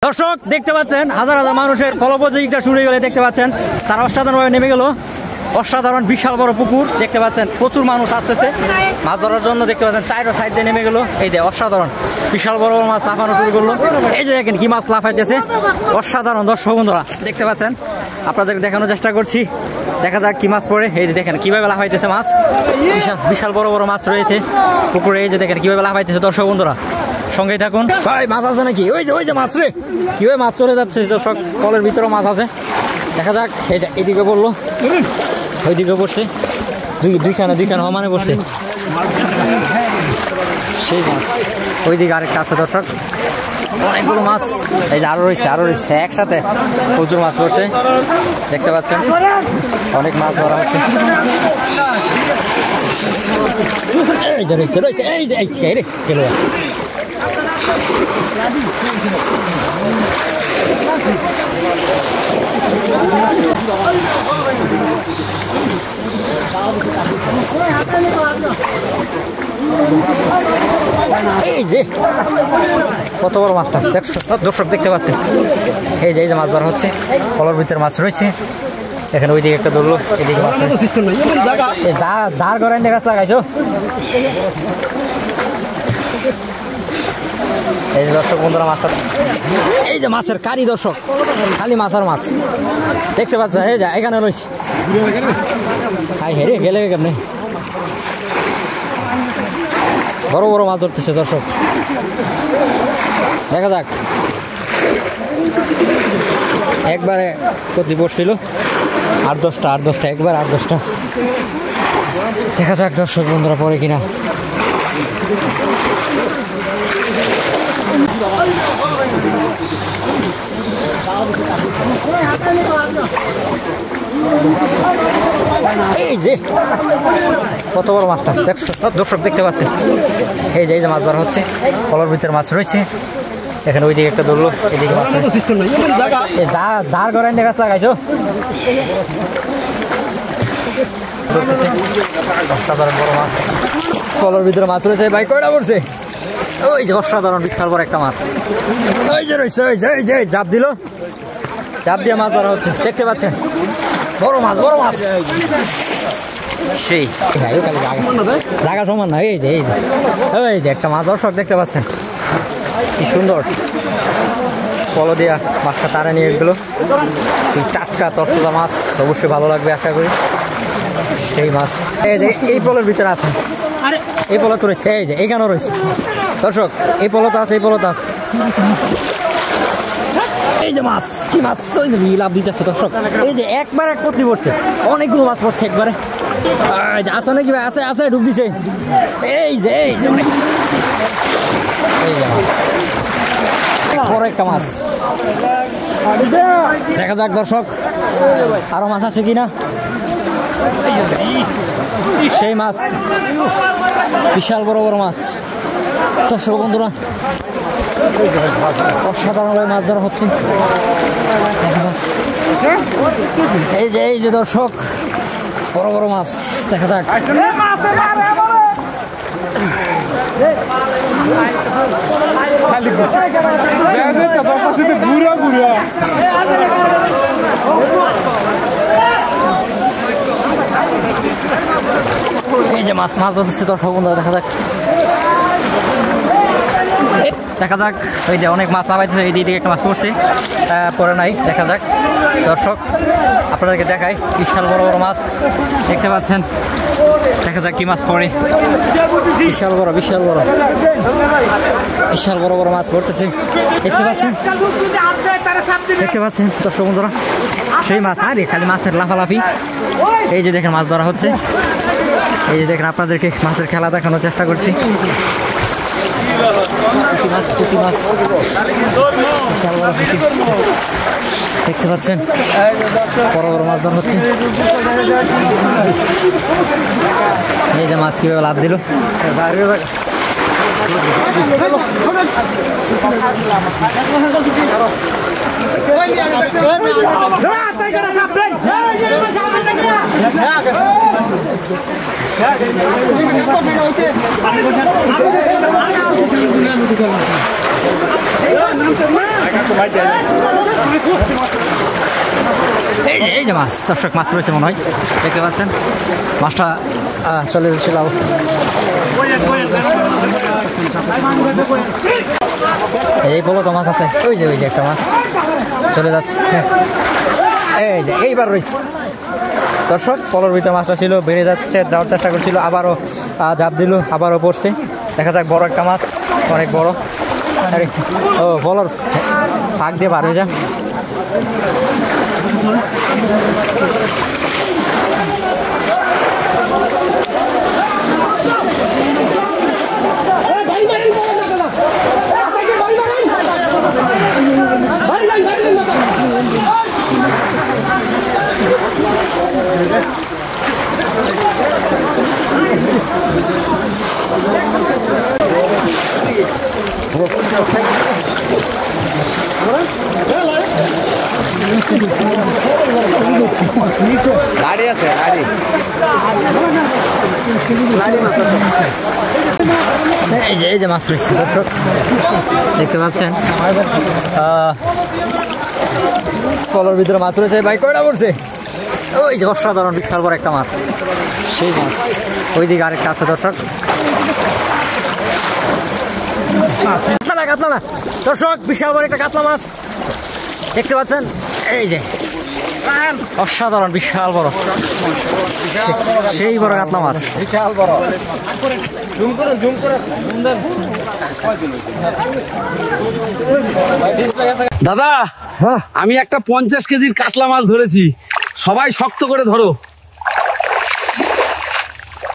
দর্শক দেখতে পাচ্ছেন হাজার হাজার মানুষের ফলপ্রতিযোগিতা শুরু হয়ে গেলে দেখতে পাচ্ছেন তারা অসাধারণভাবে নেমে গেল। অসাধারণ বিশাল বড় পুকুর দেখতে পাচ্ছেন, প্রচুর মানুষ আসতেছে মাছ ধরার জন্য। দেখতে পাচ্ছেন চারো সাইড দিয়ে নেমে গেল। এই যে অসাধারণ বিশাল বড় বড় মাছ লাফানো শুরু করলো। এই যে দেখেন কি মাছ লাফাইতেছে, অসাধারণ। দর্শক বন্ধুরা দেখতে পাচ্ছেন, আপনাদের দেখানোর চেষ্টা করছি। দেখা যাক কি মাছ পড়ে। এই যে দেখেন কিভাবে লাফাইতেছে মাছ, বিশাল বড় বড় মাছ রয়েছে পুকুরে। এই যে দেখেন কিভাবে লাফাইতেছে। দর্শক বন্ধুরা সঙ্গেই থাকুন। ভাই মাছ আছে নাকি? ওই যে মাছ রে, কিভাবে মাছ চলে যাচ্ছে। দর্শক কলের ভিতরেও মাছ আছে, দেখা যাক। এই যে এদিকে পড়লো, ওইদিকে পড়ছে, দুইখানে সমানে পড়ছে সেই মাছ। ওইদিকে আরেকটা আছে দর্শক, অনেকগুলো মাছ। এই যে আরো রয়েছে একসাথে প্রচুর মাছ পড়ছে দেখতে পাচ্ছেন, অনেক মাছ ধরা হচ্ছে। এই যে রয়েছে এই যে গেল। এই যে কত বড় মাছটা দর্শক দেখতে পাচ্ছেন। এই যে মাছ ধরা হচ্ছে, কলের ভিতরে মাছ রয়েছে। এখানে ওইদিকে একটা ধরলো, এদিকে দাঁড় করেন গাছ লাগাইছো। এই যে দর্শক বন্ধুরা মাছটা, এই যে মাছের কারি দর্শক, খালি মাছ আর মাছ দেখতে পাচ্ছেন। এই যে এখানে রয়েছে, হাই হেরে গেলে কেমনি বড় বড় মাছ ধরতেছে দর্শক। দেখা যাক, একবারে প্রতি পড়ছিল 8-10টা একবার 8-10টা। দেখা যাক দর্শক বন্ধুরা পরে কিনা। এই যে কত বড় মাছটা দর্শক দেখতে পাচ্ছেন। এই যে মাছ ধরা হচ্ছে, কলের ভিতরে মাছ রয়েছে। এখানে ওইদিকে একটা ধরলো, এদিকে দাঁড় করেন গাছ লাগাইছো। অসাধারণ বড় মাছ, কলের ভিতরে মাছ রয়েছে। ভাই কয়টা পড়ছে? ওই যে অসাধারণ বিশাল বড় একটা মাছ। ওই যে রয়েছে, ওই যে চাপ দিয়ে মাছ ধরা হচ্ছে দেখতে পাচ্ছেন। বড় মাছ সেই জায়গা সমান না। এই যে একটা মাছ দর্শক দেখতে পাচ্ছেন, কি সুন্দর পলো দিয়া মাছটা তারা নিয়ে গেলো। টাটকা তরতাজা মাছ, অবশ্যই ভালো লাগবে আশা করি। সেই মাছ এই পলের ভিতরে আছে, এই পলো তো রয়েছে। এই যে এইখানেও রয়েছে দর্শক, এই পলো তো আছে, এই যে মাছ, কি মাছ, ওই যে লাভ দিতেছে দর্শক। এই যে একবার এক পত্রি পড়ছে, অনেকগুলো মাছ পড়ছে একবারে। আসে নাকি ভাই? আছে ডুব দিছে। এই যে মাছ, বড় একটা মাছ। দেখা যাক দর্শক আরো মাছ আছে কিনা। সেই মাছ, বিশাল বড় বড় মাছ দর্শক বন্ধুরা, অসাধারণভাবে মাছ ধরা হচ্ছে। এই যে দর্শক বড় বড় মাছ দেখা যাক। এই যে মাছ ধরতেছে দর্শক বন্ধুরা, দেখা যাক। ওই যে অনেক মাছ লাগাইতেছে, এই দিকে একটা মাছ পড়ছে, পরে নাই। দেখা যাক দর্শক, আপনাদেরকে দেখাই। বিশাল বড় বড় মাছ দেখতে পাচ্ছেন। দেখা যাক কি মাছ পড়ে। বিশাল বড় মাছ পড়তেছে দেখতে পাচ্ছেন দর্শক বন্ধুরা। সেই মাছ, আরে খালি মাছের লাফালাফি। এই যে দেখেন মাছ ধরা হচ্ছে। এই যে দেখেন, আপনাদেরকে মাছের খেলা দেখানোর চেষ্টা করছি। পুঁটি মাছ দেখতে পাচ্ছেন, বড় বড় মাছ ধরা হচ্ছে। এই যে মাছ কিভাবে লাভ দিল। এই যে মাছ, দর্শক মাছ রয়েছে মনে হয়, দেখতে পাচ্ছেন মাছটা চলে যাচ্ছিল। এই বলো তো মাছ আছে, ওই যে একটা মাছ চলে যাচ্ছে। এই যে এইবার রয়েছে দর্শক, পলের ভিতরে মাছটা ছিল, বেড়ে যাচ্ছে, যাওয়ার চেষ্টা করছিল, আবারও ঝাঁপ দিল, আবারও পড়ছে। দেখা যাক, বড় একটা মাছ, অনেক বড়। ও পলের ফাঁক দিয়ে বার হয়ে যা। গাড়ি আছে, গাড়ি এই যে মাছ রয়েছে দর্শক, দেখতে পাচ্ছেন কলের ভিতরে মাছ রয়েছে। ভাই কয়টা পড়ছে? ওই যে অসাধারণ বিশাল বড় একটা মাছ, সেই মাছ ওইদিকে আরেকটা আছে দর্শক। কাতলা না দর্শক, বিশাল বড় একটা কাতলা মাছ দেখতে পাচ্ছেন। এই যে অসাধারণ বিশাল বড়, সেই বড় কাতলা মাছ, বিশাল বড়। দাদা, আমি একটা 50 কেজির কাতলা মাছ ধরেছি, সবাই শক্ত করে ধরো।